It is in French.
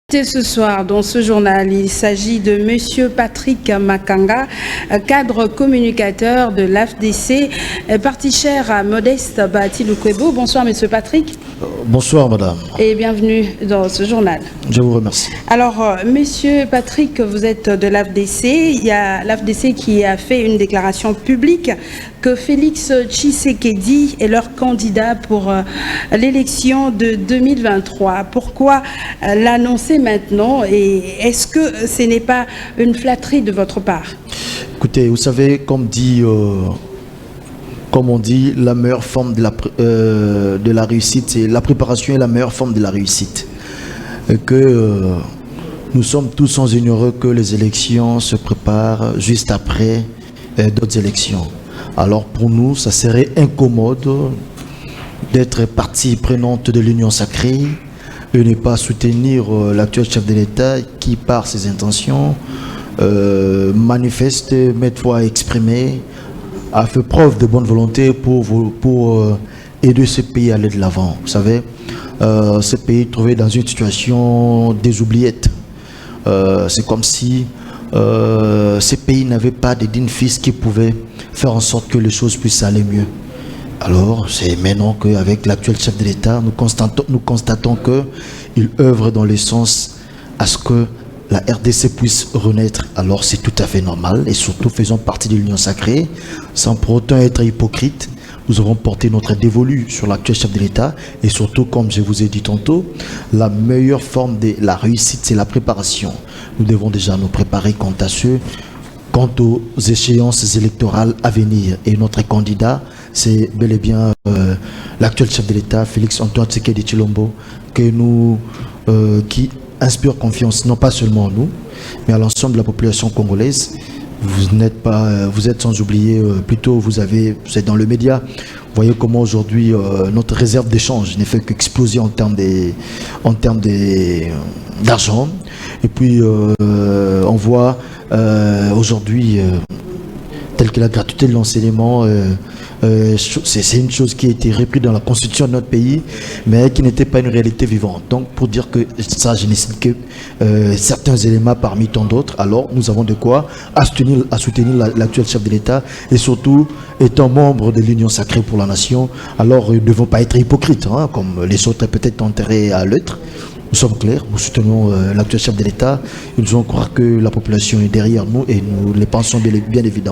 Ce soir, dans ce journal, il s'agit de Monsieur Patrick Makanga, cadre communicateur de l'AFDC, parti cher à Modeste Bahati-Lukwebo. Bonsoir Monsieur Patrick. Bonsoir Madame. Et bienvenue dans ce journal. Je vous remercie. Alors, Monsieur Patrick, vous êtes de l'AFDC. Il y a l'AFDC qui a fait une déclaration publique que Félix Tshisekedi est leur candidat pour l'élection de 2023. Pourquoi l'annoncer maintenant et est-ce que ce n'est pas une flatterie de votre part? Écoutez, vous savez, comme on dit, la meilleure forme de la réussite, c'est la préparation est la meilleure forme de la réussite. Et que nous sommes tous sans ignorer que les élections se préparent juste après d'autres élections. Alors pour nous, ça serait incommode d'être partie prenante de l'Union sacrée et ne pas soutenir l'actuel chef de l'État qui, par ses intentions, manifeste, maintes fois exprimé, a fait preuve de bonne volonté pour aider ce pays à aller de l'avant. Vous savez, ce pays trouvé dans une situation des oubliettes. C'est comme si ce pays n'avait pas de dignes fils qui pouvaient faire en sorte que les choses puissent aller mieux. Alors, c'est maintenant qu'avec l'actuel chef de l'État, nous constatons qu'il œuvre dans le sens à ce que la RDC puisse renaître. Alors, c'est tout à fait normal et surtout faisons partie de l'Union sacrée, sans pour autant être hypocrite. Nous avons porté notre dévolu sur l'actuel chef de l'État et surtout, comme je vous ai dit tantôt, la meilleure forme de la réussite, c'est la préparation. Nous devons déjà nous préparer quant aux échéances électorales à venir. Et notre candidat, c'est bel et bien l'actuel chef de l'État, Félix Antoine Tshisekedi Tshilombo, qui inspire confiance, non pas seulement à nous, mais à l'ensemble de la population congolaise. Vous êtes sans oublier, plutôt vous êtes dans le média. Vous voyez comment aujourd'hui notre réserve d'échange n'est fait qu'exploser en termes d'argent. Et puis on voit aujourd'hui tel que la gratuité de l'enseignement, c'est une chose qui a été reprise dans la constitution de notre pays, mais qui n'était pas une réalité vivante. Donc pour dire que ça, je ne cite que certains éléments parmi tant d'autres, alors nous avons de quoi à soutenir l'actuel chef de l'État et surtout étant membre de l'Union sacrée pour la nation, alors nous ne devons pas être hypocrites, hein, comme les autres peut-être enterrés à l'être. Nous sommes clairs, nous soutenons l'actuel chef de l'État, nous devons croire que la population est derrière nous et nous les pensons bien évidemment.